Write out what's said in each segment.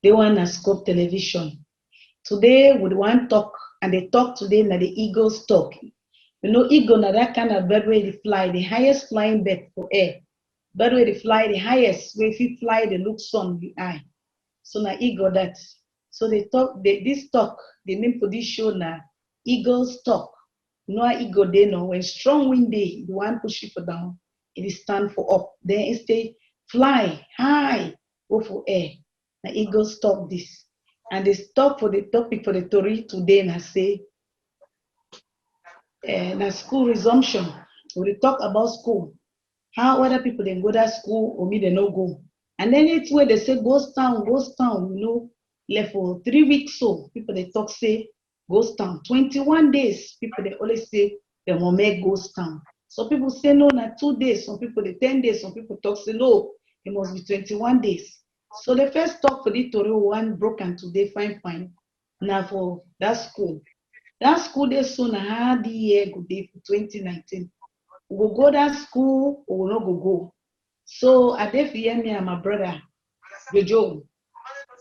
They want a scope television. Today we want talk, and they talk today na the eagles talk. You know, eagle na that kind of bird where they fly, the highest flying bird for air. Bird where they fly the highest, where if you fly, they look sun the eye. So na eagle that. So they talk, this talk, the name for this show na eagles talk. You know how eagle they know when strong wind day, the one push it for down, it is stand for up. Then it stay fly high, go for air. Now eagles talk this. And they stop for the topic for the story today and I say na school resumption. We will talk about school. How other people then go to school or me they no go. And then it's where they say ghost town, you know, left for 3 weeks so people they talk say ghost town. 21 days, people they always say they will make ghost town. Some people say no, not 2 days, some people they 10 days, some people talk say no, it must be 21 days. So the first talk for the Tory one broken today, fine. Now for that school. That school they soon had the year good day for 2019. We will go that school or we will not go. So I did hear me and my brother, Jojo.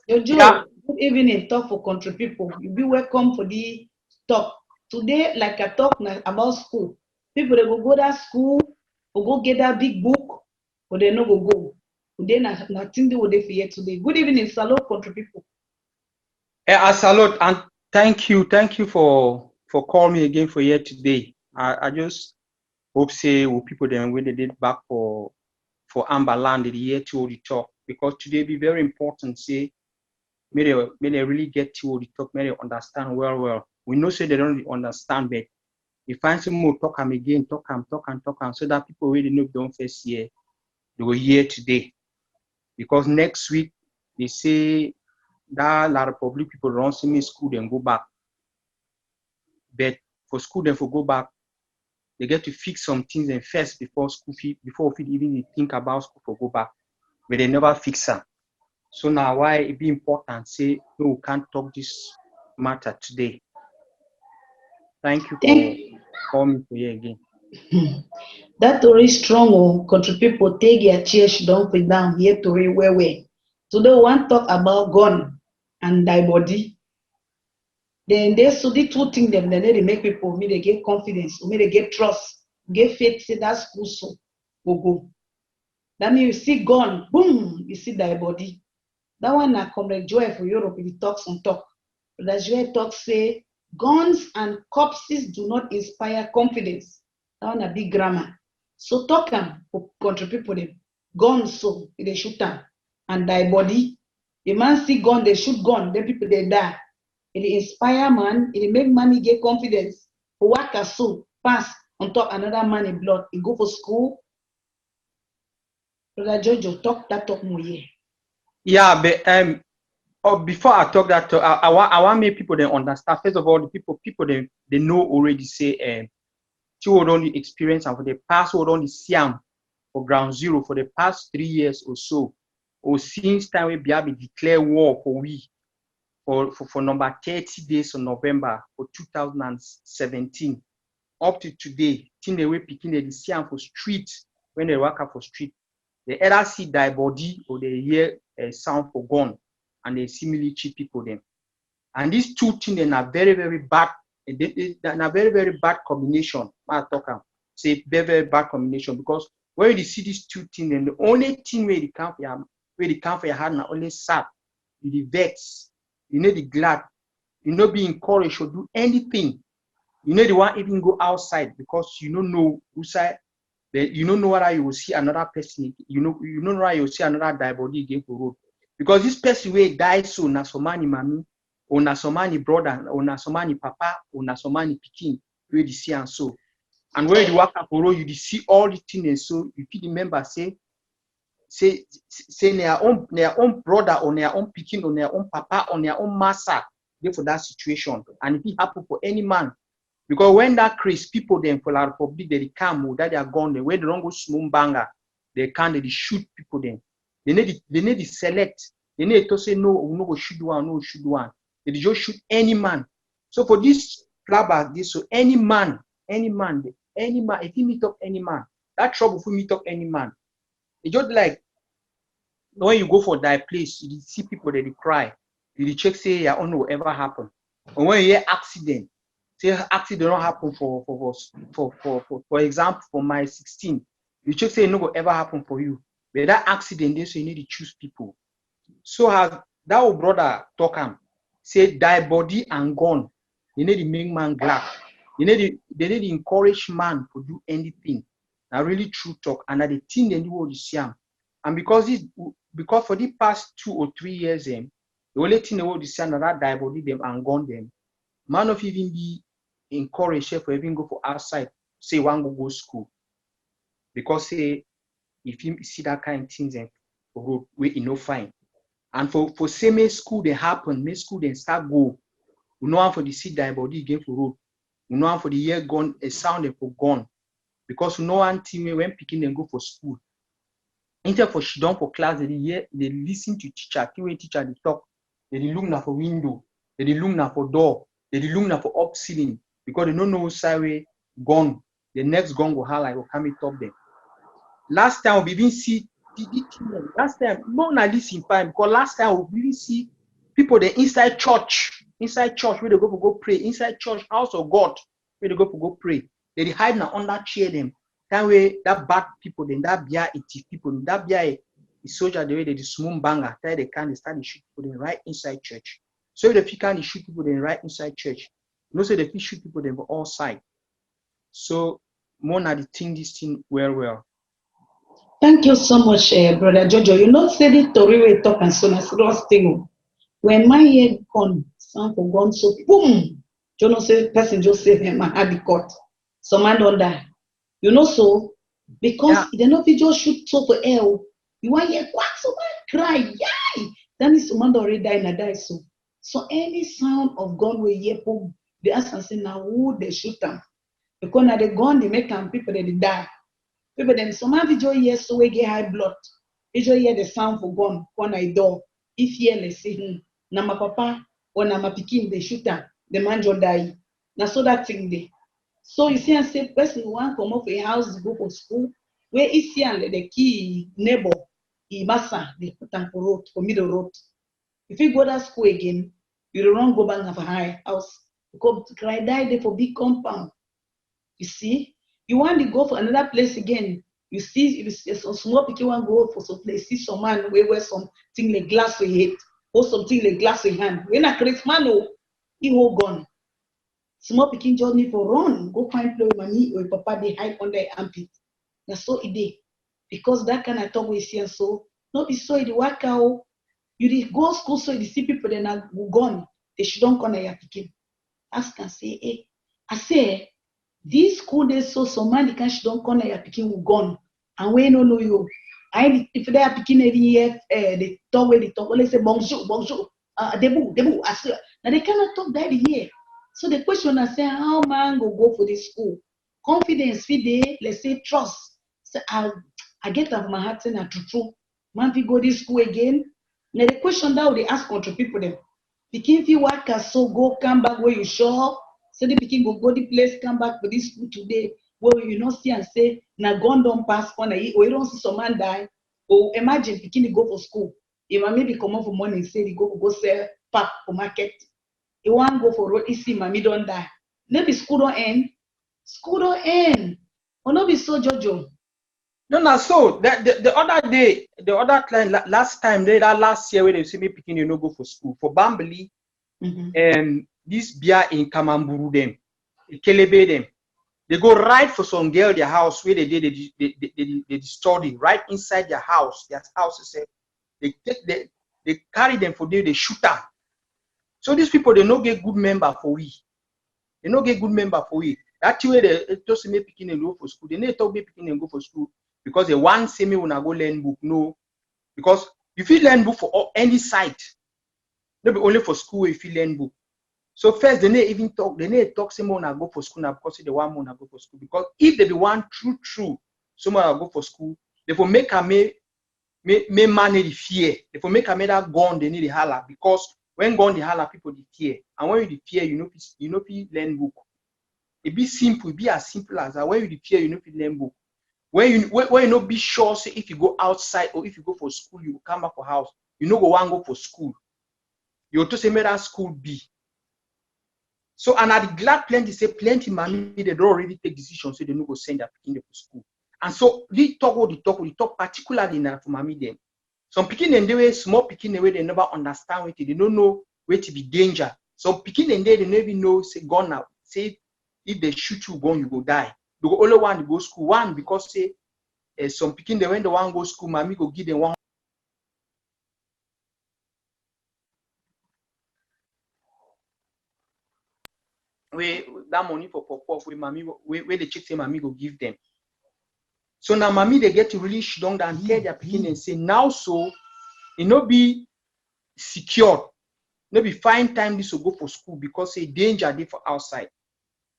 Yeah. Jojo, good evening, talk for country people. You be welcome for the talk. Today, like I talk about school. People they go that school or go get that big book, or they no go. Today nothing they will for here today. Good evening, salute country people. I salute and thank you for calling me again for here today. I just hope say with people then when they did back for Amber Land the year to the talk because today be very important. Say may they really get to the talk, may they understand well. We know say they don't really understand, but if find some more talk them again, talk them, so that people really know don't face here. They will hear today because next week they say that La Republic people run semi school then go back. But for school then for go back, they get to fix some things and first before we even think about school for go back. But they never fix them. So now why it be important say no, we can't talk this matter today. Thank you for calling me here again. That Tory strong country people take their chair, she don't put down here Tory where. Today we want talk about gun and thy body. Then they so the two things them then they make people me they get confidence, me they get trust, get faith, say that school so go. That means you see gun, boom, you see thy body. That one na Comrade Joy for Europe, he talks on talk. But Joy talk say guns and corpses do not inspire confidence. That one a big grammar. So talk am for country people them. Guns so they shoot them. And thy body. The man see gun, they shoot gun, then people they die. It inspire man, it make money get confidence. Work as so pass on top another man in blood. He go for school. Brother Jojo talk more here. Yeah, but before I talk that talk, I want make people then understand. First of all, the people they know already say two don't experience and for the past who don't see them for ground zero for the past 3 years or so, or since time we be declare war for we for number 30 days of November for 2017 up to today, till they were picking the see them for street when they walk up for street. They either see die body or they hear a sound for gun and they see military people them. And these two things are very bad. They are very bad combination. I talk say very bad combination because when you see these two things, then the only thing where they come for your heart not only sad, you the vex, you know the glad, you know be encouraged to do anything. You know the one even go outside because you don't know who side. You don't know whether you will see another person. You don't know whether you will see another die body again for road. Because this person will die so na somani mami, or na somani brother, or na somani papa, or na somani pikin, where you see and so. And where you walk up for road, you see all the things and so you feel remember say their own brother or their own pikin or their own papa or their own master there for that situation. And if it happen for any man. Because when that craze people then for La Republic, they come that they are gone, they when they don't go smoke banger, they can't they shoot people then. They need to select. They need to say no, we no go shoot one, no shoot one. They just shoot any man. So for this flabber, this so any man, if you meet up any man, that trouble if you meet up any man. It's just like when you go for that place, you see people that they cry. You check say yeah, oh no, ever happen. And when you hear accident, say accident don't happen for example, for my 16, you check say no go ever happen for you. But that accident, they say you need to choose people. So as that old brother talk him, say die body and gone. You need to make man glad. They need to encourage man to do anything. Now really true talk. And at the thing they do what you see. And because for the past 2 or 3 years, the only thing they want to see that die body them and gone them. Man of even be encouraged for even go for outside, say one go school. Because say if you see that kind of things and for road where you know fine. And for same school they happen, may school then start go. We know how for the see die body again for road. We know how for the year gone a sound for gone. Because we know one thing when picking them go for school. Instead for she done for class, they listen to teacher, teacher they talk, they look now for window, they look now for door, they look now for up ceiling, because they don't know side way gone. The next gun will highlight will come top them. Last time we even see last time, not na this in time, because last time we really see people they inside church where they go pray, inside church, house of God, where they go pray. They hide now under chair them. That way, that bad people, then that bia it people, that bia a soldier the way they small banger, they can start to shoot people then right inside church. So if they can shoot people then right inside church, you know, so they shoot people then for all sides. So more na the thing this thing well. Thank you so much, Brother Jojo. You know, say the story we talk and so na serious thing. When my head gone, sound for gone, so boom, you know, say person just say him, I had the cut. Some man don't die. You know, so because they know if you just shoot so for air, you want hear quack, so man cry, yay! Then is some man already die and die. So any sound of gun will hear, boom, they ask and say now who they shoot them. Because now they gun, they make them people that they die. People then some man video hear so we get high blood. Video hear the sound for gun, when I door. If here let's say na my papa or na my pikin they shoot them, the man just die. Now so that thing they. So you see and say person want come off a house to go for school, where is here and the key neighbor, he massa, they put them for road, for middle road. If you go to school again, you don't go back of a high house. Because cry die there for big compound. You see, you want to go for another place again. You see, if some small people want to go for some place, see some man wear something like glass with head, or something like glass with hand. When a crazy man, he hold gun. Small pikin just need for run, go find play with mommy or papa, they hide under their armpit. That's so it is. Because that kind of talk we see and so, not be so it work out. You go school so you see people then are gone. They shouldn't come to your pikin. Ask and say, hey, I say, this school they so some man can she don't come to your pikin will gone. And we don't know you. I if they are picking every year, they talk where they talk, let's say bonjour, debout, I swear. Now they cannot talk that here. So the question I say, how man go for this school? Confidence, let's say trust. So I get out of my heart saying true. Man, we go this school again. Now the question that they ask country people them. Pikin fi work so go come back where you sure. So the pikin go the place, come back for this school today. Where you not see and say, na gun don't pass on or you don't see some man die. Or imagine pikin go for school. If I maybe come up for morning, say they go sell pap for market. You want go for road, you see, mommy don't die. Maybe school don't end. School don't end. Or not be so Jojo. No, so the other day, the other client last time, that last year when they see me picking, you know, go for school for Bambali, this beer in Kamamburu them, Kelebe them, they go right for some girl their house where they study right inside their house. Their house is they carry them for there, they shoot them. So these people they no get good member for we. They no get good member for we. That's why they just me picking and go for school. They need to be picking and go for school because they want say me when I go learn book. No, because if you learn book for any site, not be only for school if you learn book. So first they need even talk. They need talk say me when I go for school now because they want me when I go for school. Because if they be one true, someone I go for school, they will make a me manage the fear. They will make a that gun. They need the holler because when gun the holler people the fear, and when you the fear, you know learn book. It be simple, it be as simple as that. When you the fear, you know learn book. When you not be sure, say if you go outside or if you go for school, you will come back for house. You know go one go for school. You to say make that school be. So and I'm glad plenty say plenty mommy they don't already take decisions, so they no go send their pikin for school. And so we talk particularly now for mommy then. Some pikin and they small pikin the way they never understand it, they don't know where to be danger. Some pikin and they never know say gun now. Say if they shoot you gun, you go die. The only one to go school one because say some pikin they when the one go school, mommy go give them one. Where that money for pop where mommy where the chick say mommy go give them. So now mommy they get to really shut down and tell their pikin and say now so it no be secure, no be find time this to go for school because say danger they for outside.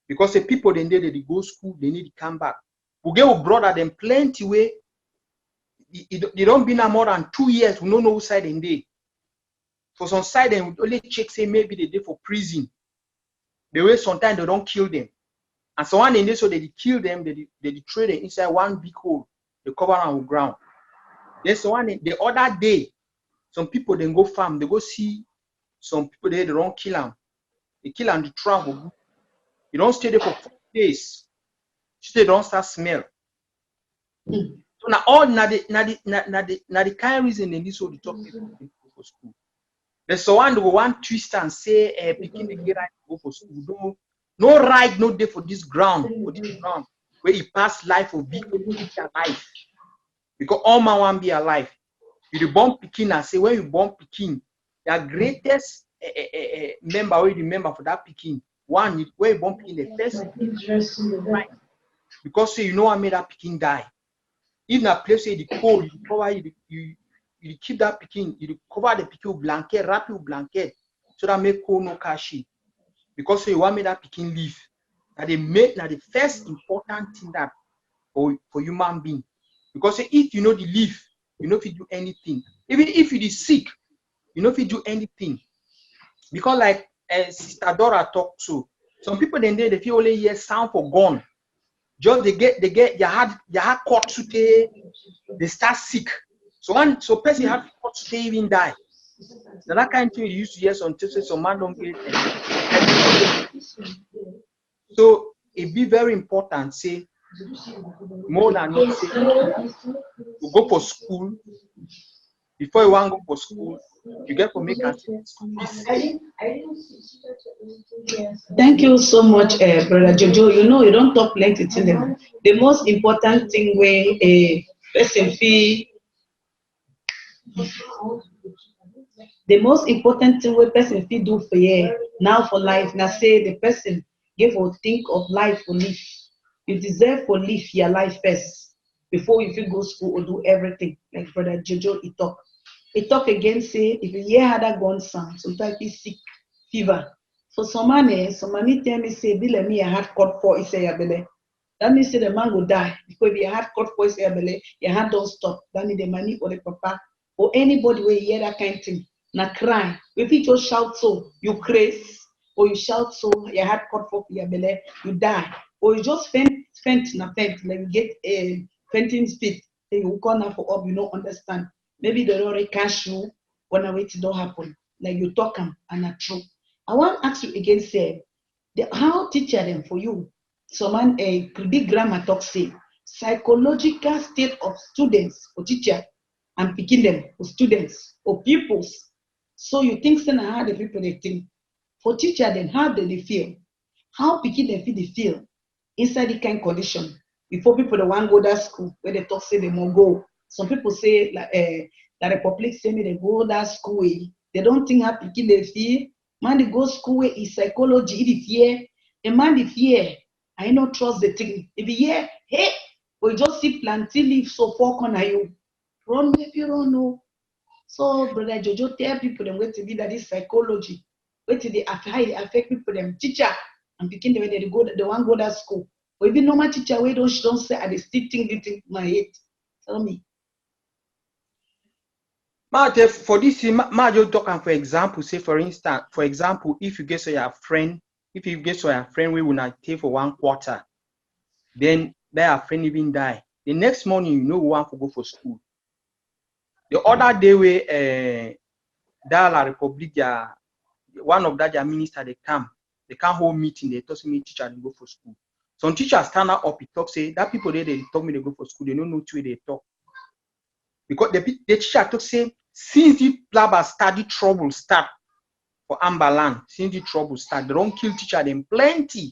Because the people then they go school, they need to come back. We get with brother them plenty way. They don't be now more than 2 years. We don't know who side in day. For some side, they only check say maybe they did for prison. The way sometimes they don't kill them. And so one in this, so they kill them, they throw them inside one big hole, they cover on the ground. Then so one the other day, some people then go farm, they go see some people there, they don't kill them. They kill them, they travel. You don't stay there for 4 days. They don't start smell. So now all the kind of reason in this whole talk people for school. There's someone who want twist and say picking the right to go for school. No right, no day for this ground, where he pass life of big life. Because all man want be alive. You the born picking and say when you born picking, the greatest member where you remember for that picking. One where you born picking the first right. Because say you know what made that picking die. If na place say the cold, you cover you keep that picking, you cover the picking with blanket, wrap it with blanket, so that make cold no catch it. Because say you want make that picking live. That they make now the first important thing that for human being. Because say if you know the leaf, you know if you do anything. Even if you is sick, you know if you do anything. Because like Sister Dora talked so, some people then they feel only hear sound for gun. Just they get your heart caught today, they start sick. So person had caught today even die. Now that kind of thing you used to hear some man don't get it. So it be very important, say more than not say you go for school. Before you want to go for school, you get to make a Thank you so much, Brother Jojo. You know, you don't talk plenty to them. The most important thing where a person feel, the most important thing where person feel do for you now for life. Now say the person give or think of life for live. You deserve for live your life first before you feel go school or do everything. Like Brother Jojo, he talk. He talk again, say if you hear how that gun sound, sometimes he sick, fever. For some money tell me say, be let me a heart cut for say your belly. That means say the man will die because if your heart cut for your belly, your heart don't stop. That means the money or the papa or anybody will hear that kind of thing. Now cry. If you just shout so, you craze, or you shout so, your heart cut for your belly, you die. Or you just faint, like you get a fainting fit, then you call now for up, you don't understand. Maybe they already catch you when I wait it don't happen. Like you talk them and not true. I want to ask you again, say, how teacher them for you? Someone a big grammar talk say psychological state of students or teacher and picking them for students or pupils. So you think say how the people they think. For teacher then how do they feel? How picking them feel inside the kind condition before people the one go that school where they talk say they won't go. Some people say like that the public say me they go that school way. They don't think how picking they feel. Man they go school way is psychology. If you fear, a man the fear, I don't trust the thing. If you hear, hey, we just see plenty leaves so far corner you. Run if you don't know. So Brother Jojo tell people them wait to be that is psychology. Wait till they affect people them teacher and begin the way they go the one go that school. Or even normal teacher we don't say I still think the thing my head. Tell me. For this, just talking for example, say for instance, if you get so your friend, we will not take for 1 quarter, then that friend even die. The next morning, you know, we want to go for school. The other day, we that La Republic, one of that minister, they come hold meeting, they talk to me, teacher, they go for school. Some teachers stand up, he talk, say, that people there, they talk me, they go for school, they don't know which way they talk. Because the teacher talk, say, since the blabber study trouble start for Amberland, since the trouble start, they don't kill teacher, them plenty.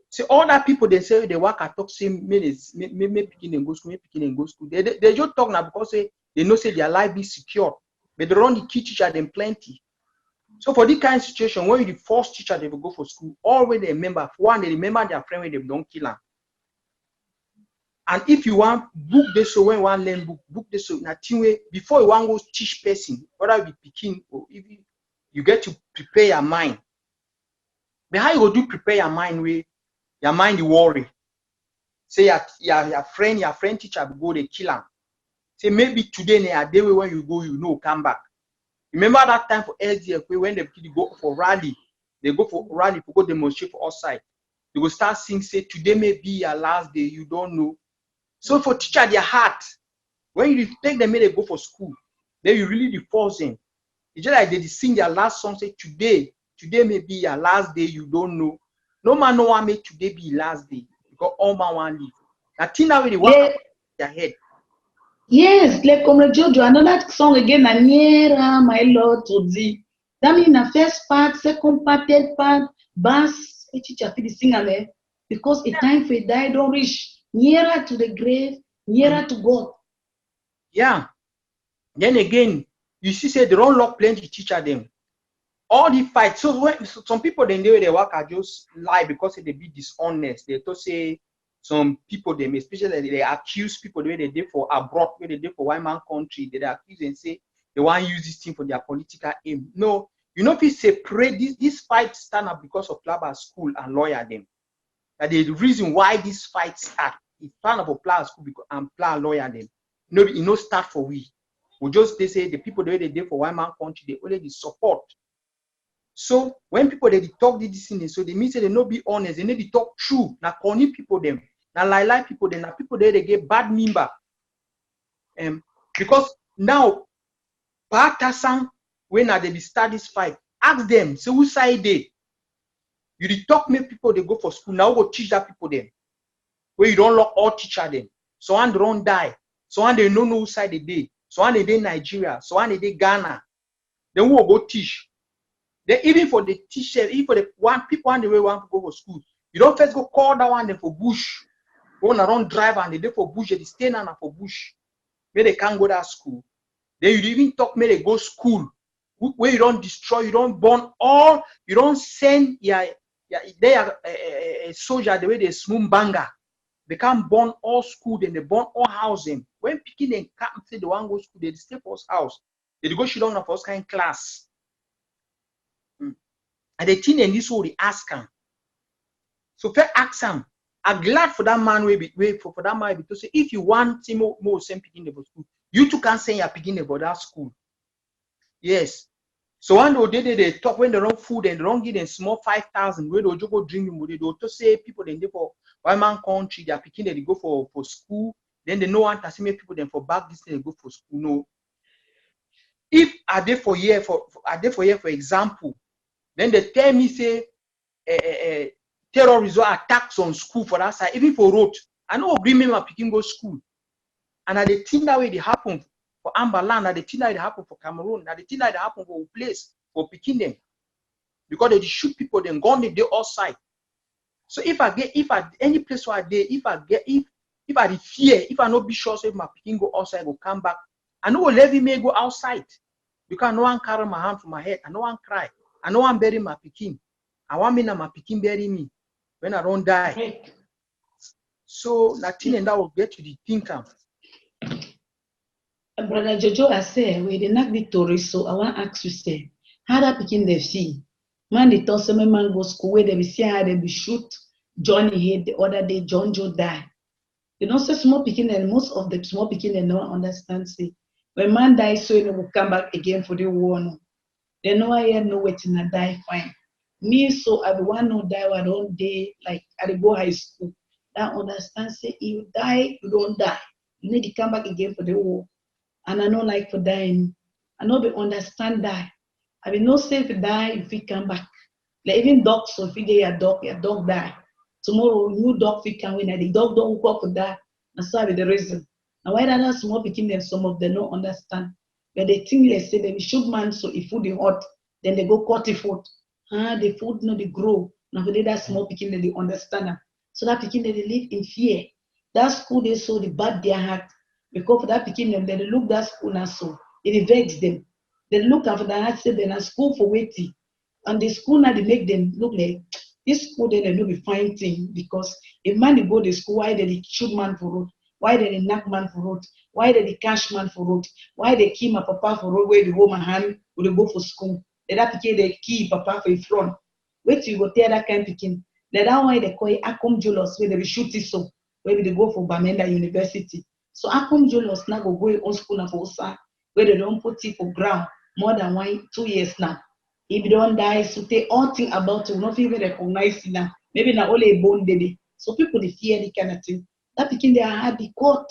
So all that people, they say, they work at talk, say, me picking and go school, me picking and go school. They just talk now because they know, say, their life is secure. But they don't kill teacher, them plenty. So for this kind of situation, when you the first teacher they will go for school, always they remember, for one, they remember their friend when they don't kill them. And if you want book this, so when you want learn book this, so nothing way before you want to go teach person, whether you be picking or if you get to prepare your mind. But how you go do prepare your mind way, your mind you worry. Say your friend teacher will go they kill him. Say maybe today a day when you go, you know, come back. Remember that time for SDF when they go for rally, they go for rally to go demonstrate for outside. They go start sing, say today may be your last day, you don't know. So for teacher their heart, when you take them, they go for school, then you really force them. It's just like they sing their last song, say today may be your last day, you don't know. No man no one make today be your last day because all man want leave. Now thing now they want their head. Yes, like Comrade Jojo, another song again, Aniera, my Lord, to thee. That means the first part, second part, third part, bass, teacher, the singer there, because a time for die don't reach nearer to the grave, nearer to God. Yeah. Then again, you see, say they don't lock plenty teacher them. All the fights. So when some people they work are just lie because they be dishonest. They to say some people they especially they accuse people the way they did for abroad, where they did for one man country, they accuse and say they want to use this thing for their political aim. No, you know if you separate this fight stand up because of Plaba school and lawyer them. That the reason why this fight start is plan of a Plaba school and Plaba lawyer them. No, it no start for we. We just they say the people the way they did for one man country, they already support. So when people they talk this thing, so they mean say they not be honest, they need to talk true. Now corny people them, now lie people them, now people there they get bad member. Because now Patasan when they be start this fight, ask them, say who side they? You dey talk make people they go for school, now go teach that people them. Where you don't lock all teacher them. So one don't die. So one they know who side they dey. So one they Nigeria. So one they Ghana. Then who will go teach? Then even for the teacher, even for the one people on the way want to go for school, you don't first go call that one them for bush. Go on around drive and they dey for bush, they stay now for bush. Maybe they can't go to that school. Then you even talk, maybe they go school where you don't destroy, you don't burn all, you don't send they are a soldier the way they smooth banger. They can't burn all school, then they burn all housing. When picking and can't say the one go school, they stay for house. They go sit down for first kind class. And the thing in this way they ask him. So first ask him. I'm glad for that man for that man because say if you want to more send picking about school, you too can send your picking about that school. Yes. So one day they talk when they run food and they don't give them small 5,000 where they just go drink the money. They to say people then they for one man country, they are picking they go for school. Then they know one to see people then for back this they go for school. No. If are they for year for example, then they tell me say terrorism attacks on school for that side, even for road. I know agree my picking go school. And at the thing that way they happen for Amberland, at the thing that they happen for Cameroon, at the thing that they happen for a place for picking them. Because they shoot people, then gone they outside. So if I any place where I did, if I fear, if I not be sure so if my picking go outside, go come back, I know let me go outside. Because no one carry my hand from my head, and no one cry. I know I'm burying my picking. I want me now my picking bury me when I don't die. Right. So nothing and that will get to the thinker. Brother Jojo, I say we did not victory, so I want to ask you say, how that picking the fee? Man, they told some man go school where they be see how they be shoot Johnny head the other day, John Joe die. You know, so small picking and most of the small picking they don't understand say when man dies, so you will come back again for the war. No. They know I no waiting and die fine. Me, so I be one no die I don't day like I go high school. that understand say you die, you don't die. You need to come back again for the war. And I know like for dying. I know they understand that. I mean no say if you die, if you come back. Like even dogs, so if you get your dog die. Tomorrow new dog fit can win and the dog don't work for that. And so be the reason. Now why that small picking them some of them don't understand. But they think they say they shoot man so if food is hot, then they go cut the food. The food no they grow. Now for that small picking they understand them. So that picking they live in fear. That school they saw the bad their heart. Because for that picking them, they look that school now so it vex them. They look after that say they're school for waiting. And the school now they make them look like this school then they no be fine thing because if man they go to school, why they shoot man for road? Why they knock man for road? Why they cash man for road? Why they kill my papa for road where the home hand will they go for school? They that pikin they kill papa for in front. Wait till you go tell that kind of pikin. That why they call it Akom Julos where they be shoot it so where they go for Bamenda University. So Akom Julos now go on school now for Osa where they don't put it for ground more than 2 years now. If you don't die, so they all think about it, not even recognize it now. Maybe not only a bone baby. So people they fear the kind of thing. That became their hard the court.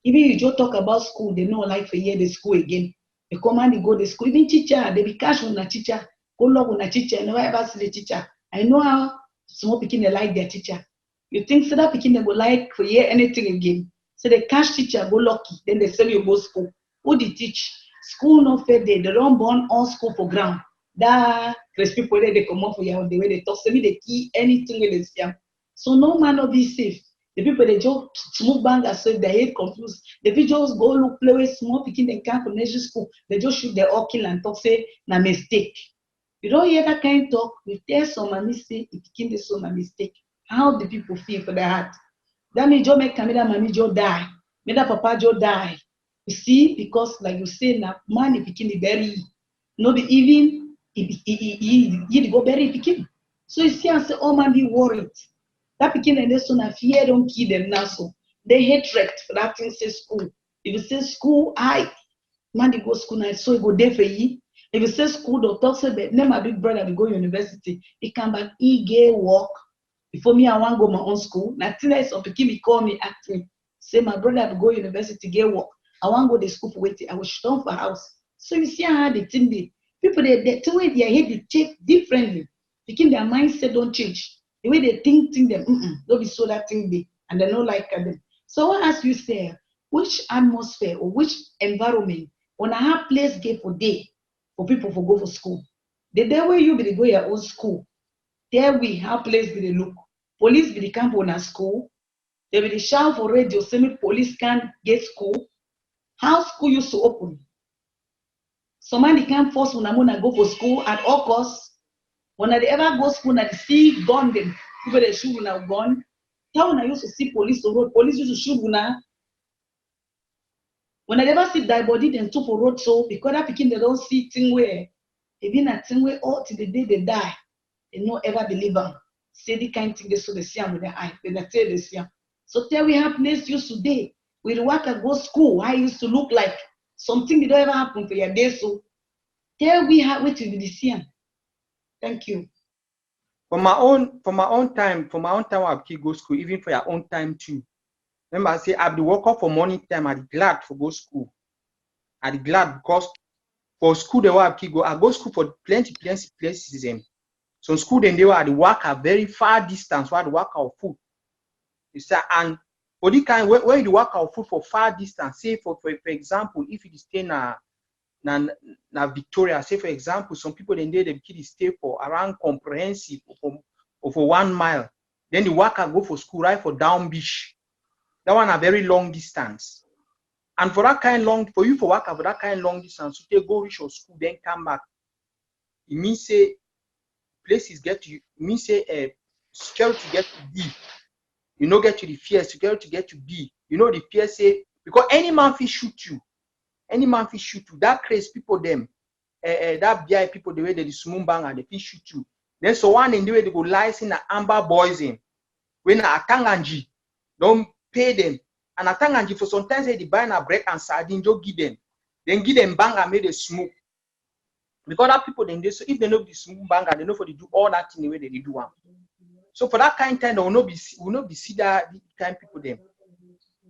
Even you just talk about school, they know like for year the school again. They come and they go to school. Even teacher, they be cash on a teacher, go log on a teacher, and never ever see the teacher. I know how small picking they like their teacher. You think so that picking they go like for year anything again. So the cash teacher go lucky, then they send you go school. Who they teach? School no fair day. They don't burn all school for ground. That there's people there they come up for you the way they talk. So me they key anything with this yeah. So no man will be safe. The people they just move bang as if they hate confused. The people just go look play with small picking they can't for nation school. They just shoot their all kill and talk say na mistake. You don't hear that kind of talk. You tell someone say if picking this so na mistake. How the people feel for their heart? That means you make Camila Mami Joe die. Make that Papa Joe die. You see, because like you say now, man if picking the berry. No be even he go bury pikin. So you see, I say, oh man, be worried. That pikin and this son fear don't kill them now. So they hatred for that thing say school. If you say school, man they go school now, so he go there for you. If you say school, doctor say that name my big brother we go university. He come back, he get work. Before me, I want to go my own school. Now today some pikin me call me acting. Say my brother will go university, get work. I want to go to school for waiting. I was shut for house. So you see how the thing be. People they the way their head they change differently. Because their mindset don't change. The way they think them, don't be so that thing be, and they don't like them. So I ask you, say, which atmosphere or which environment when I have place get for day for people for go for school? The day where you be to go your own school, there we have place be the look. Police be the camp on a school. They be the shout for radio, semi police can't get school. How school used to open? Somebody can't force when I'm gonna go for school at all costs. When I ever go school, I see gun them. People they shoot when I gun. How when I used to see police on road, police used to shoot when I never see die body, then two for road so because that picking they don't see thing where even a thing where all till the day they die, they no ever believe them. Say the kind thing they so they see them with their eye, then they tell they see them. So tell we have place used today. We work at go school. I used to look like something that don't ever happen for your day. So there we have what to be the Thank you. For my own time, I'll keep go school, even for your own time too. Remember, I say I'll be work up for morning time. I'm glad for go school. I'm glad because for school they will keep go. I go school for plenty places. So school then they were the work a very far distance. Where the work our food. You say and for the kind where you work our food for far distance. Say for example, if you stay na Victoria, say for example, some people then they stay for around comprehensive for 1 mile. Then the worker go for school right for down beach. That one a very long distance. And for that kind long, for you for worker for that kind long distance, you go reach your school, then come back. It means say places get to you, it means say security get to B. You know get to the fear, security get to B. You know the fear say because any man will shoot you. Any man will shoot you. That crazy people them, that BI people the way they smooth bang and they will shoot you. Then so one in the way they go lies in the amber boys in. When a Tanganji don't pay them. And a Tanganji for sometimes they buy a bread and sardine, just give them. Then give them bang and make they smoke. Because that people then they so if they know the smooth bang and they know for they do all that in the way they do one. So for that kind of time, will not be see that the kind of people them.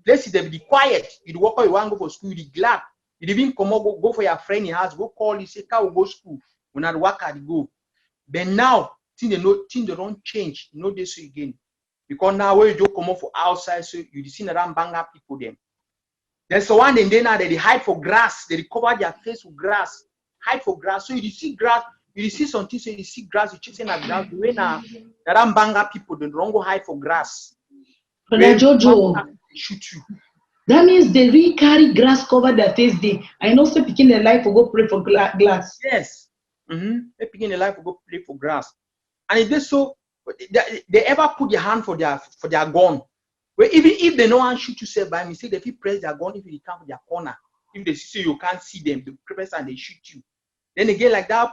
Places they be quiet. You walk out, you want to go for school, you glad. You even come up, go for your friend in house, go call, you say, "Can we go school?" When I work at go. But now, things they don't change. No, this again. Because now when you do come up for outside, so you see around banger people them. There's the one and then now they hide for grass, they cover their face with grass, hide for grass. So you see grass, you see something, so you see grass, you chasing at grass. The way now around banger people, they don't go hide for grass. Brother Jojo, shoot you. That means they really carry grass cover their face. I know some picking their life to go pray for glass. Yes. They picking their life to go play for grass. And if they so they ever put their hand for their gun. Well, even if they know one shoot yourself by mistake, they press their gun if they come to their corner. If they see you can't see them, they press and they shoot you. Then again, like that,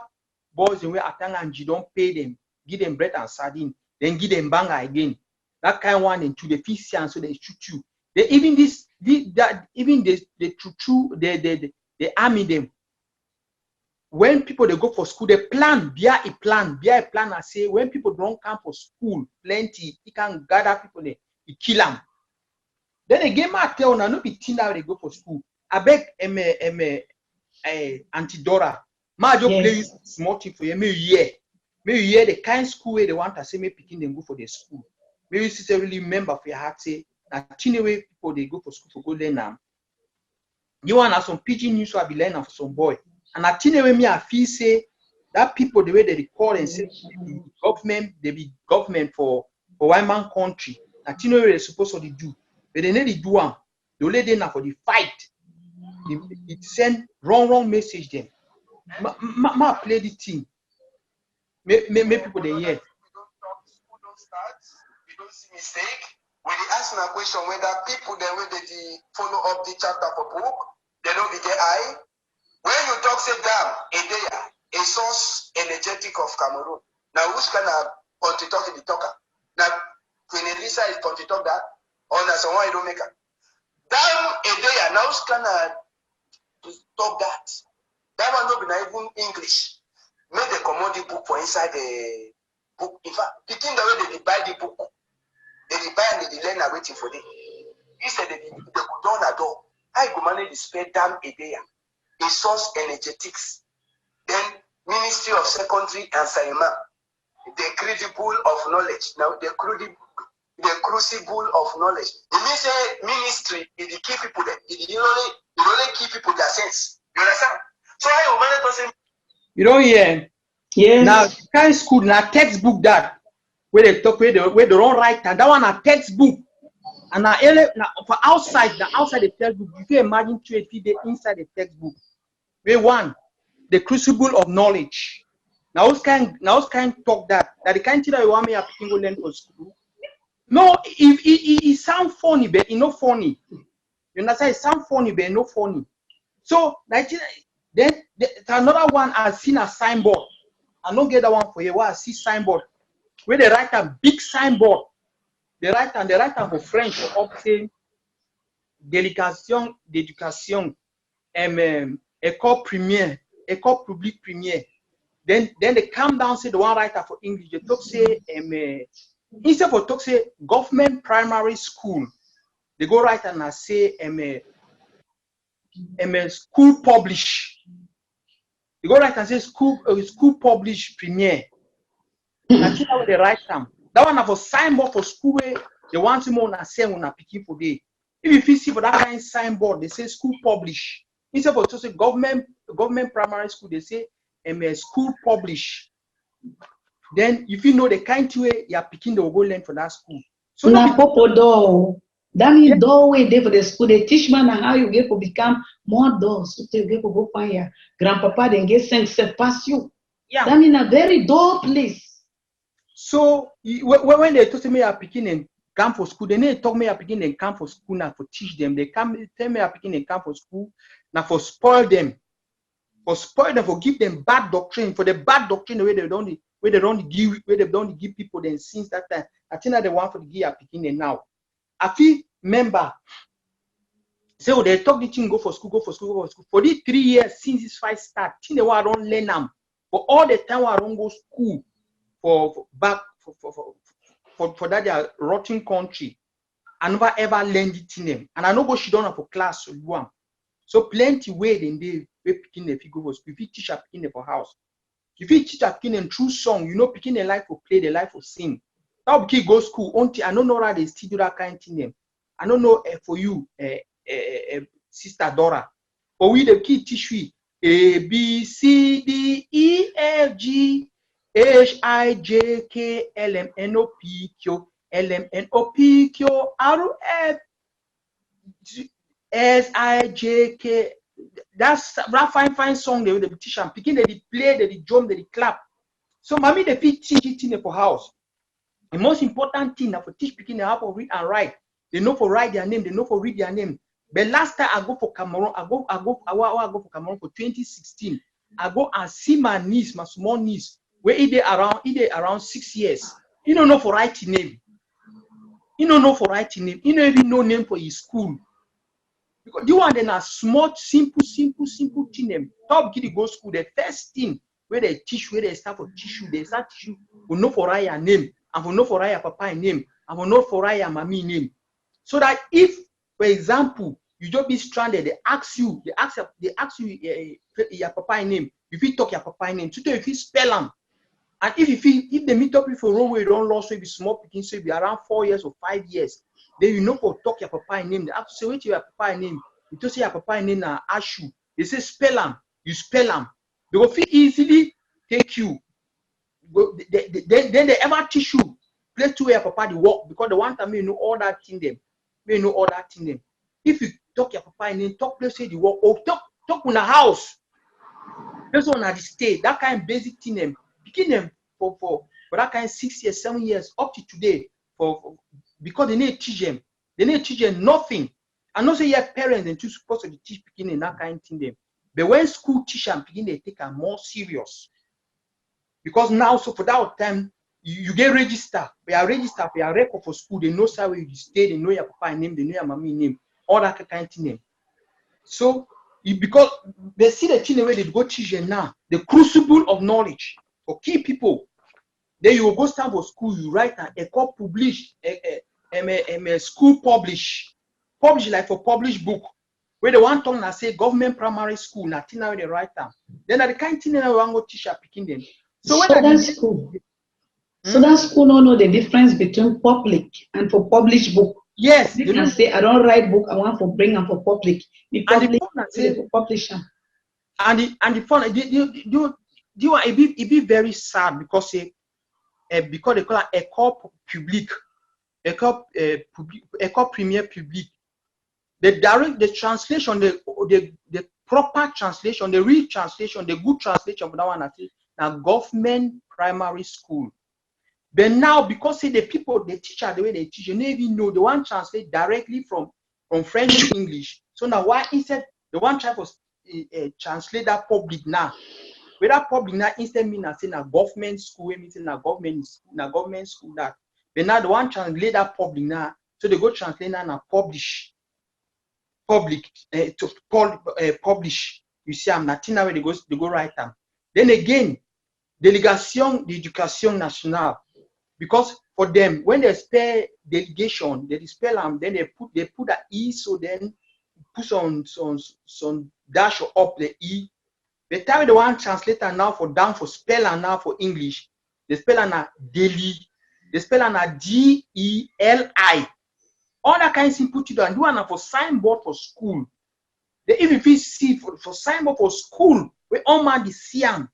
boys in where Atanga and you don't pay them, give them bread and sardine, then give them banger again. That kind of one and two, the fish and so they shoot you. They even they army them. When people they go for school, they plan, be a plan. I say when people don't come for school, plenty, you can gather people there, you kill them. Then again, I tell you, no be teen how they go for school. I beg Antidora. Ma just play small thing for you. Maybe you hear the kind of school where they want to say me picking them go for the school. Maybe you still really remember for your heart say that teen way people they go for school for go learn now. You want to have some pidgin news so I be learning for some boy. And I think me I feel say that people the way they record and say they be government for one man country. I think they're supposed to do, but they need to do one. The only day now for the fight, it send wrong message them. Ma play the team. Make people they hear. School don't start. We don't see mistake. When they ask a question whether people then when they follow up the chapter for book, they don't be their eye. When you talk say damn, a source energetic of Cameroon. Now who's gonna country talk in the talker? Now Queen Elisa is country talk that, or now someone you don't make it. Damn now who's gonna talk that? That one not be not even English. Make the commodity book for inside the book. In fact, the thing the way they buy the book, they buy and they learn are waiting for them. Instead they go down a door. I go manage to spend damn a source energetics. Then Ministry of Secondary and Science, the credible of knowledge. Now the crucible of knowledge. It means say ministry is the key people there. It only key people their sense. You understand? So I will manage to say. You know, yeah. Yes. Now, kind of school, now textbook that where they talk, where they don't write, and that one a textbook. And now for outside the textbook, you can imagine 2 feet inside the textbook. Where one, the crucible of knowledge. Now, who's kind talk that the kind of thing that you want me to learn for school. No, it sound funny, but it's not funny. You understand? It sound funny, but it's not funny. So, then another one I seen a signboard. I don't get that one for you. Where I see signboard where they write a big signboard. They write for French for up saying Délication d'éducation, école primaire, école publique primaire. Then they come down say the one writer for English. They talk say instead for talk say government primary school. They go write and I say school publish. You go write and say school publish premiere. That's how they write them. That one have a signboard for school where they want to more say when I picking for day. If you see for that kind of signboard, they say school publish. Instead of to say government primary school, they say school publish. Then if you know the kind of way you are picking, they will go learn for that school. So that means doorway there for the school. They teach man how you get to become more doors. So you get to go find your grandpapa, then get sent pass you. Yeah. That means a very door place. So when they talk to me are picking and come for school, they need to talk me are picking and come for school now for teach them. They come tell me are picking and come for school now for spoil them, for give them bad doctrine, for the bad doctrine the way they don't give people then since that time. I think that they want for the give are picking and now. I feel member say so they talk the thing go for school. For these 3 years since this fight start, think they want don't learn them. For all the time I don't go school for for that their rotten country. I never ever learned it in them. And I know what she done for class so you want. So plenty way then they picking if you go for school, if you teach a picking for house. If you teach a picking through song, you know picking a life for play, the life for sing. Now kid go school until I don't know how they still do that kind of thing. I don't know for you, Sister Dora. But we the kid teach we A B C D E F G H I J K L M N O P Q L M N O P Q R F S I J K. That's that fine song they will teach them. Picking they play, they drum, they clap. So mommy they fit teach it in for house. The most important thing that for teach picking how to read and write. They know for write their name, they know for read their name. But last time I go for Cameroon, I go for Cameroon for 2016. I go and see my niece, my small niece, where they around 6 years. You don't know for writing name. You don't know for writing name. You don't even know name for his school. Because you want then a smart, simple thing them. Top kid go school. The first thing where they teach, where they start for teach you, they start teach you will know for write your name, and for know for write your papa name, and for know for write your mommy name. So that if, for example, you just be stranded, they ask you your papa name. If you talk your papa name, today if you spell them, and if they meet up with a road where you don't lost, so be small picking, so be around 4 years or 5 years, then you know for talk your papa name. They have to say wait your papa name. You to say your papa name na Ashu. They say spell them, you spell them. They will easily take you. Then they ever teach you place to where your papa the work, because the one time you know all that thing them. You know all that thing them. If you talk your papa name, talk place where the work, or talk in a house. Place on the state, that kind of basic thing them. Picking them for that kind of 6 years, 7 years up to today because they need to teach them. They need to teach them nothing. I know say your parents and supposed to teach picking in that kind of thing them. But when school teach them, picking they take them more serious. Because now, so for that time, you get registered. We are registered, we are record for school. They know where you stay, they know your papa name, they know your mommy name, all that kind of thing. So because they see the thing where they go teach them now, the crucible of knowledge for key people. Then you will go stand for school, you write a call publish, a school publish like for published book. Where they want to say government primary school, nothing now they write them. Then at the kind of thing they want to teach picking them. So that school don't know the difference between public and for published book. Yes, they can say I don't write book, I want to bring them for public. The public say for publisher. And the fun, it be very sad because they call it école publique, école première publique. The translation, the proper translation, the real translation, the good translation for that one, I say, now government primary school. But now, because say the people, the teacher, the way they teach, you don't even know, the one translate directly from French to English. So now why instead the one try to translate that public now? With that public now instead mean saying a government school, meaning a government school that. But now the one translate that public now, so they go translate now and publish. Public to publish. You see, I'm not where they go write them. Then again, Délégation d'éducation nationale, because for them when they spell delegation, they spell them, then they put the e, so then put some dash up the e. The time the one translator now for down for spell and now for English, they spell and daily, they spell and DELI. All that kind of thing put you down. Do one for signboard for school. They even feel see for signboard for school, we all man the siam.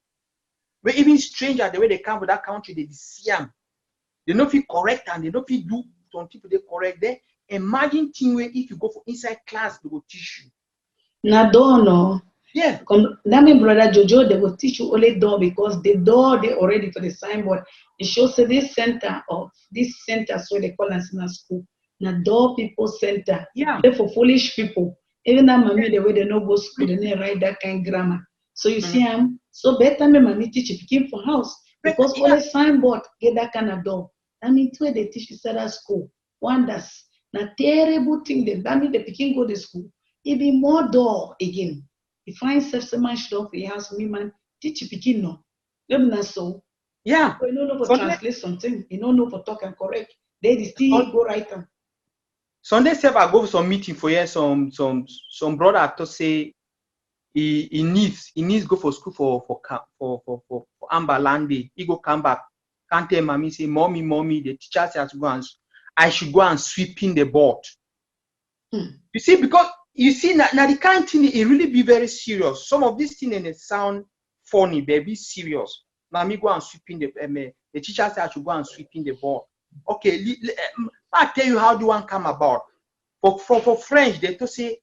We even stranger the way they come to that country, they see them. They don't feel correct and they don't feel do some people they correct. They imagine thing where if you go for inside class, they will teach you. Na door no. Yeah. That mean brother Jojo, they will teach you only door because the door they already for the signboard. It shows this center so they call us in a school. Na door people center. Yeah. They for foolish people. Even that mommy the way they know go school, they never write that kind of grammar. So you see so better me mommy teach you came for house because only signboard get that kind of door. That means where they teach you at school. Wonders. Na terrible thing that means the pikin go to school. It be more door again. If I self so much door for your house, me man teach you pikin no. Them na so. Yeah. So you don't know for Sunday, translate something. You don't know for talk and correct. They still go right on. Sunday self I go for some meeting for here. Some brother to say he needs go for school for Amber Landy. He go come back. Can't tell mommy say mommy the teacher says I should go and sweeping the board. You see, because you see now the kind of thing it really be very serious. Some of these things they sound funny, they be serious. Mommy go and sweeping the teacher said I should go and sweeping the board. Okay, I tell you how do one come about. For French, they to say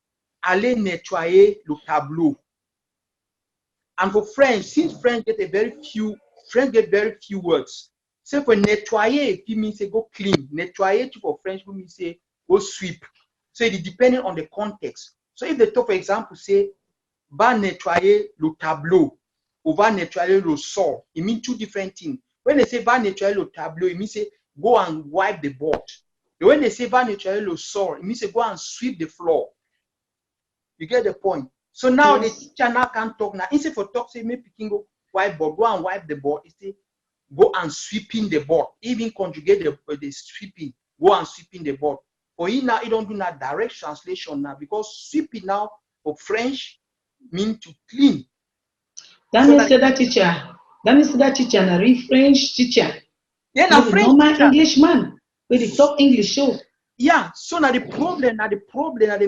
aller nettoyer le tableau. And for French, since French get very few words. So for nettoyer, it means say go clean. Nettoyer for French means say go sweep. So it is depending on the context. So if they talk, for example, say va nettoyer le tableau or va nettoyer le sol, it means two different things. When they say va nettoyer le tableau, it means say go and wipe the board. But when they say va nettoyer le sol, it means say go and sweep the floor. You get the point? So now the teacher now can't talk now. Instead for talk, say maybe can go wipe board, go and wipe the board. Instead, go and sweeping the board. Even conjugate the sweeping, go and sweeping the board. For you now, you don't do that direct translation now because sweeping now for French mean to clean. That means that teacher na real French teacher. Yeah, now French normal teacher. Englishman where they talk English show. Yeah, so now the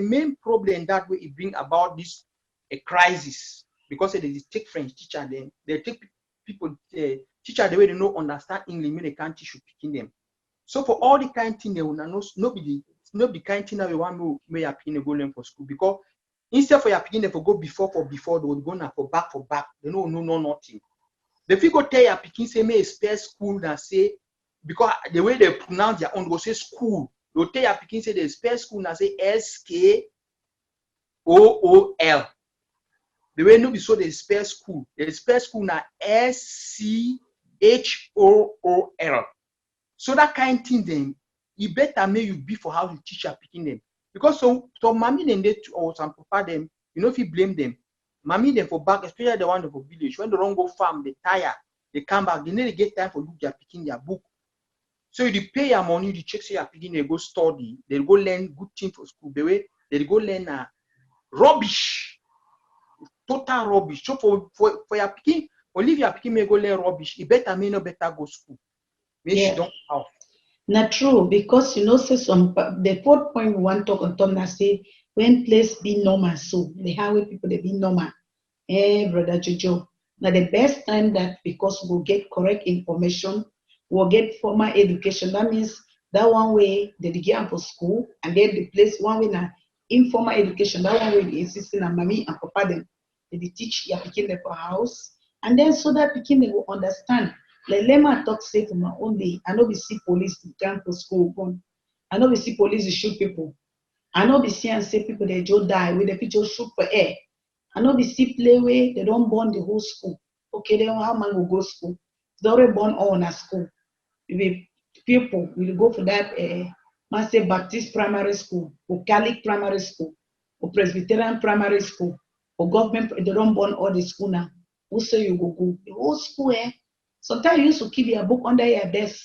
main problem that way it bring about this a crisis because they take French teacher, then they take people teacher the way they don't understand English, when they can't teach you picking them. So for all the kind of thing they will not be the kind of thing that we want to make your picking go learn for school because instead for your picking them for go before they will go now for back. They know nothing. If you go tell your picking say me a spare school that say because the way they pronounce their own go say school. They'll tell your picking say the spare school now say SKOOL. The way no be so the spare school. The spare school now SCHOOL. So that kind of thing then, it better make you be for how you teach your picking them. Because so mommy then they or some papa them, you know if you blame them, mommy them for back, especially the one for village, when they don't go farm, they tire, they come back, they need to get time for look their picking their book. So you pay your money, you check say your picking, they go study, they go learn good thing for school. The way they go learn rubbish, total rubbish. So for your picking, or leave your picking may go learn rubbish, it better may not better go school. Maybe she don't have. Not true, because you know, say the fourth point we want to talk on top now say when place be normal, so the highway people they be normal. Brother Jojo. Now the best time that because we'll get correct information, we'll get formal education. That means that one way they get for school and then the place one way now informal education. That one way they insisting on mommy and papa them. They teach your picking them for house. And then so that picking they will understand. Like let me talk say for my own day. I know we see police to come for school. I know we see police to shoot people. I know we see and say people they just die with the people shoot for air. I know we see play where they don't burn the whole school. Okay, then how man will go school? They already burn all in a school. We people will go for that Master Baptist primary school, or Catholic primary school, or Presbyterian primary school, or government. They don't burn all the school now. Who say you go? The whole school Sometimes you used to keep your book under your desk,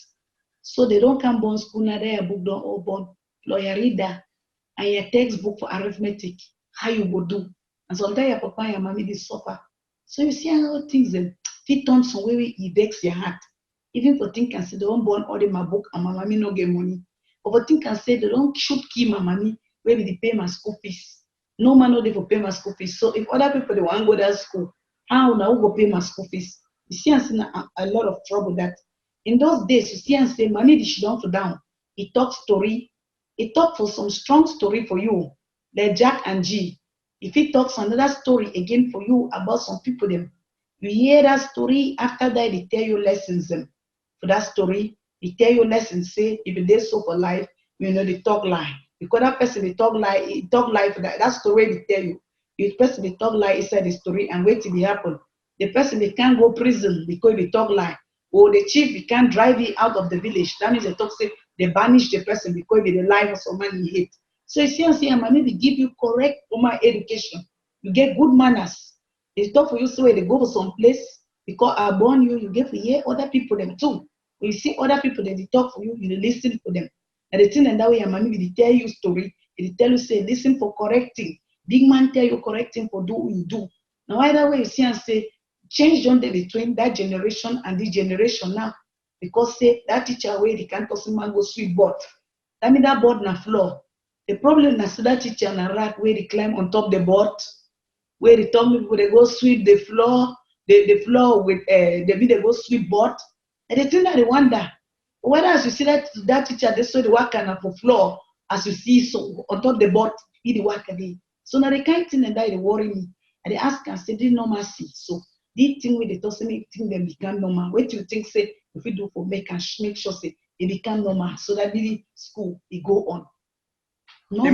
so they don't come burn school now. Your book don't all burn. Lawyer reader and your textbook for arithmetic. How you go do? And sometimes your papa and your mommy they suffer. So you see how things fit on some way it breaks your heart. Even for think and say they don't burn all the my book and my mommy no get money. Or for think and say they don't shoot key my mommy where they pay my school fees. No man no they for pay my school fees. So if other people they want to go to that school, how now go pay my school fees? You see and see a lot of trouble that in those days you see and say mommy she don't fall down. He talk story. He talk for some strong story for you. Like Jack and G. If he talks another story again for you about some people them, you hear that story after that they tell you lessons them. For that story, they tell you lessons. Say if they so for life, you know they talk lie. Because that person they talk lie, he talk lie for that story they tell you. If person they talk lie inside the story and wait till it happen. The person they can't go prison because they talk lie. Or the chief he can't drive it out of the village. That means they talk say they banish the person because they lie for some money he hate. So you see and say mommy they give you correct formal education. You get good manners. They talk for you so they go for some place Because I born you, you get to hear other people them too. When you see other people that they talk for you, you listen to them. And the thing and that way your mommy will tell you story, they tell you say listen for correcting. Big man tell you correcting for do what you do. Now either way you see and say change don't dey between that generation and this generation now. Because say that teacher way they can't toss man go sweet board. That mean that board na floor. The problem is that teacher na rat where they climb on top the board, where they tell me people they go sweep the floor, the floor with they go sweep board. And the thing that they wonder, whether as you see that teacher they saw the work and for floor, as you see so on top the board, he the work again. So now the kind of thing that they worry me. And they ask and say, this normal see. So this thing with the toss me think they become normal. What do you think say if we do for make sure say they become normal so that the school it go on. The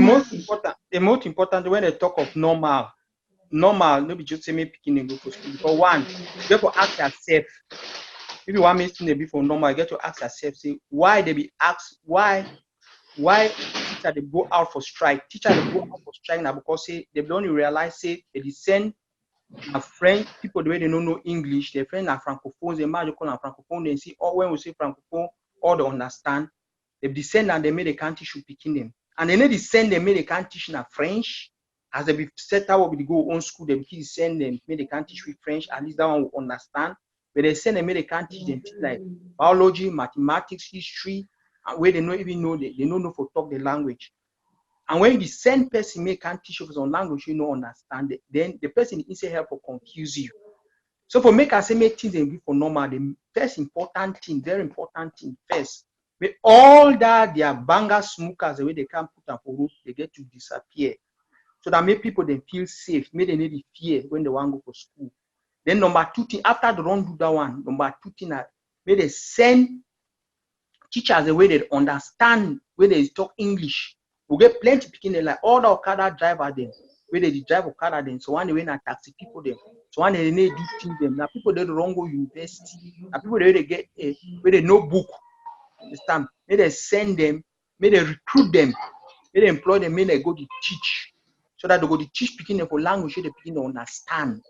most important when they talk of normal, no be just say me picking go for school. Because one, you get to ask yourself, if you want me to be for normal, you get to ask yourself, say why they be asked why teacher they go out for strike. Teacher they go out for strike now because say they don't realize say they send a friend people the way they don't know English, their friend are francophones, they might call them francophone, they see when we say francophone, all they understand. They descend and they made a can't teach you picking them. And they descend they made a can't teach in French. As they be set out with the go on school, they be send them made they can't teach with French, at least that one will understand. But they send them made they can't teach them things like biology, mathematics, history, and where they don't even know they don't know for talk the language. And when the same person may can't teach you some language you don't understand it, then the person is help to confuse you. So for make us say make things and be for normal, the first important thing, very important thing first, with all that their banger smokers the way they can't put up for road, they get to disappear. So that make people then feel safe, make they need fear when they want to go for school. Then number two thing, after the run do that one, number two thing that may they send teachers the way they understand when they talk English. We get plenty picking like all the Okada driver them, where they drive Okada them. So one they win a taxi people them. So one they need do things them. Now people they don't go university. Now people they get where they know book. Understand? May they send them, may they recruit them, may they employ them, may they go to teach. So that they go to teach picking them for language, they begin to understand.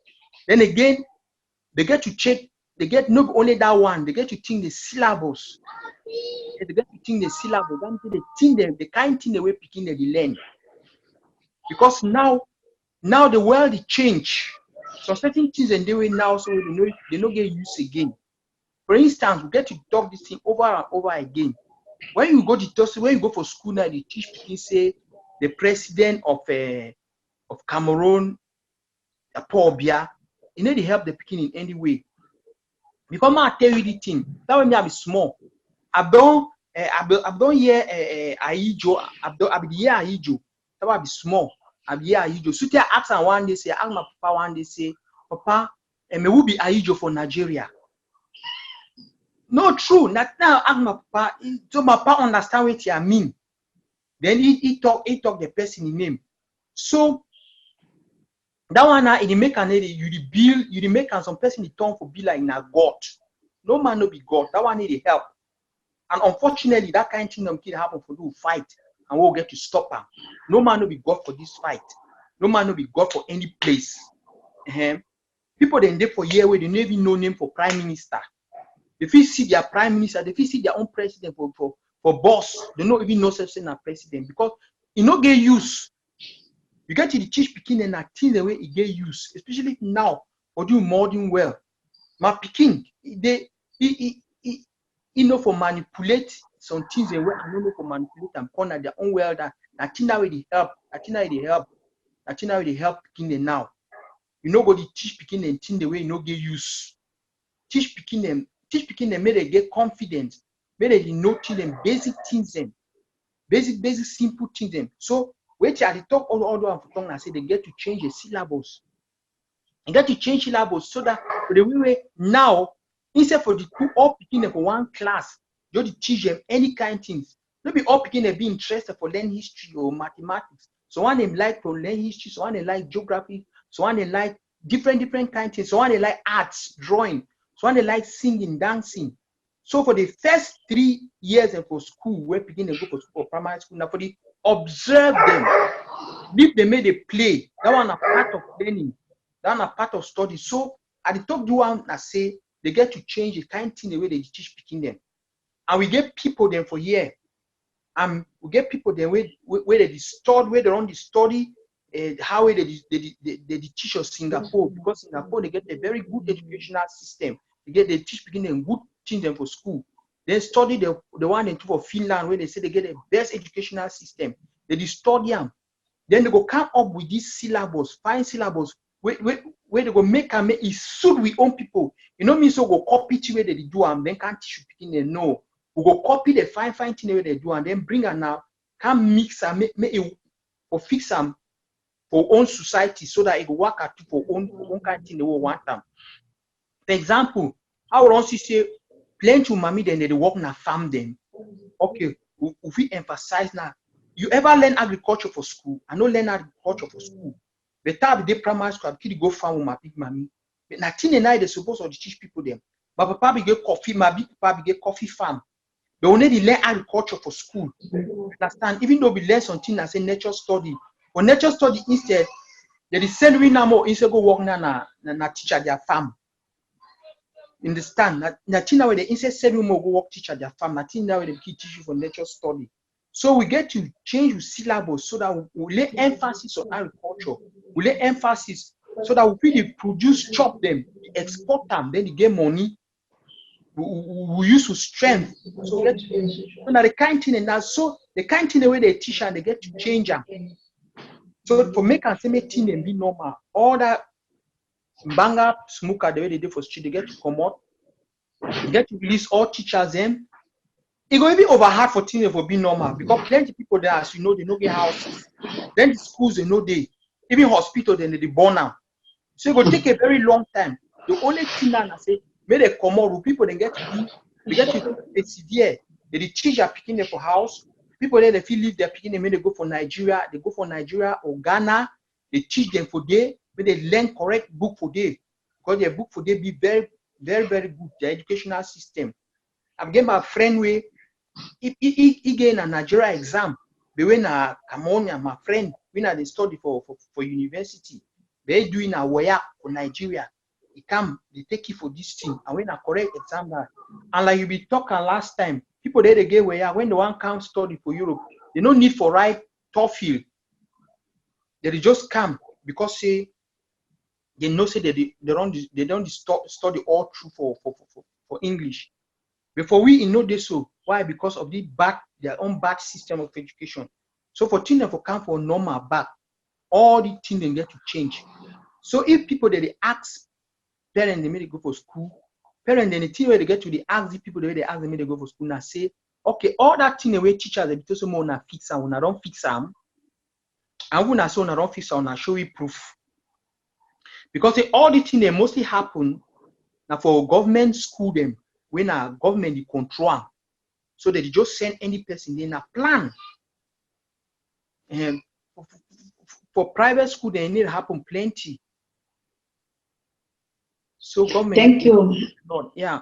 Then again, they get to check, they get not only that one, they get to think the syllabus. They get to think the syllabus, they think the kind of thing they were picking they learn. Because now the world is changed. So certain things and they way now, so they don't get used again. For instance, we get to talk this thing over and over again. When you go for school now, they teach people say the president of Cameroon, Paul Biya, they help the picking in any way. Because I tell you the thing, that when I be small, I don't hear Aijo, I be hear Aijo. That will be small. I be hear Aijo. So I ask one day say, ask my papa one day say, Papa, me will be Aijo for Nigeria. No true. Not now ask my papa. So my papa understand what I mean. Then he talk the person name. So that one now it make you make some person turn for be like na God. No man no be God. That one need help. And unfortunately, that kind of thing can happen for you fight and we'll get to stop her. No man no be God for this fight. No man no be God for any place. People then there for year where they never know name for prime minister. They feel see their prime minister, they feel see their own president for boss. They don't even know such thing as president because it no get use. You get to the teach Pekin and that thing the way it get use, especially now or do modern well. My Pekin, you know for manipulate some things they work, I don't know for manipulate and corner their own well that thing that way they help, that thing that way they help Pekin now. You know go to teach Pekin and thing the way you no get use. Teach Pekin them, may they get confidence, may they know them basic things them, basic simple things them. So wait till they talk all the tongue and say they get to change the syllabus. They get to change syllabus so that the way now, instead for the two all picking for one class, you teach them any kind of things. Maybe all picking they be interested for learn history or mathematics. So one they like to learn history, so one they like geography, so one they like different kind of things, so one they like arts, drawing, so one they like singing, dancing. So for the first 3 years and for school, where picking they go for school or primary school, now for the observe them, if they made a play, that one a part of learning, that one a part of study. So I talk to one that say they get to change the kind of thing the way they teach picking them. And we get people then for here. We get people then where they study, where they run the study, how they teach us Singapore, because Singapore they get a very good educational system. They teach picking them good things them for school. They study the one and two for Finland, where they say they get the best educational system. They study them. Then they go come up with this syllabus, fine syllabus, where they go make it suit with own people. You know me, so go copy to where they do and then can't teach you picking them. No. We go copy the fine thing where they do and then bring them now, can mix and make it or fix them for own society so that it will work out for own kind of thing they will want them. For example, I would also say plenty of mommy then they work in a farm them. Okay, if we emphasize now, you ever learn agriculture for school? I don't learn agriculture for school. The time they primary school, I go farm with my big mommy. But nothing and I they supposed to teach people them. But papa get coffee, my big papa get coffee farm. They only learn agriculture for school. Understand? Even though we learn something as a nature study. For nature study instead, they send we now more instead go work na teach at their farm. Understand? Nothing now where they instead send we more go work teach at their farm. Nothing now where they teach you for nature study. So we get to change the syllabus so that we lay emphasis on agriculture. We lay emphasis so that we really produce, chop them, export them, then they get money. We use to strength. So the kind of thing and that, so the kind of thing the way they teach and they get to change them. So for make and say thing and be normal, all that banger smoker the way they do for street, they get to come out, they get to release all teachers them. It's going to be over hard for things for be normal because plenty of people there, as you know, they don't get houses. Then the schools they know they even hospital then they born now. So it will take a very long time. The only thing that I say, may they come out, people they get to persevere. They teach their picking them for house. People there they feel leave their picking them, may they go for Nigeria, they go for Nigeria or Ghana, they teach them for day, may they learn correct book for day. Because their book for day be very, very, very good, the educational system. I'm getting my friend way. He gain a Nigeria exam. They went a Cameroon, my friend, when they study for university. They doing a way for Nigeria. He come, they take it for this thing. And when a correct exam that, and like you be talking last time, people there they get where when the one come study for Europe, they don't need for right TOEFL. They just come because say they know say they don't study all through for English. Before we know this so why? Because of their own bad system of education. So for things for come for normal back, all the things they get to change. So if people that they ask parents they may go for school, parents then the thing where they get to the ask the people the way they ask them may they go for school now say, okay, all that thing the way teachers they be so more na fix and when I don't fix them, and when I say when I don't fix them, I show you proof. Because all the things they mostly happen now for government school them when a government they control. So they just send any person in a plan. And for private school, they need to happen plenty. So government. Thank you. Yeah.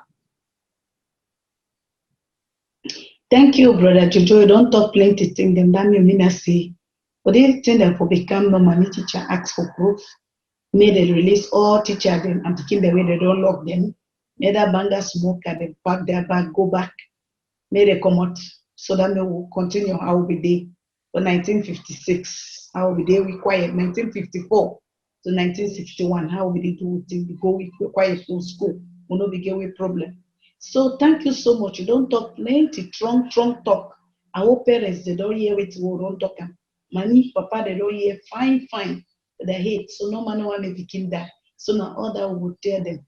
Thank you, Brother Jojo. You don't talk plenty things. Them that mean I say. But they think that for become normal, teacher ask for proof. May they release all teachers them and taking the way they don't lock them. May that banger smoker them pack their bag, go back. May they come out so that we will continue how we be there. For 1956, how we there required 1954 to 1961, how we did do things, we go required full school, we no begin with problem. So thank you so much. You don't talk plenty, strong talk. Our parents they don't hear it, we don't talk. Money, papa they don't hear fine. They hate. So no man want to begin that. So now other will tell them.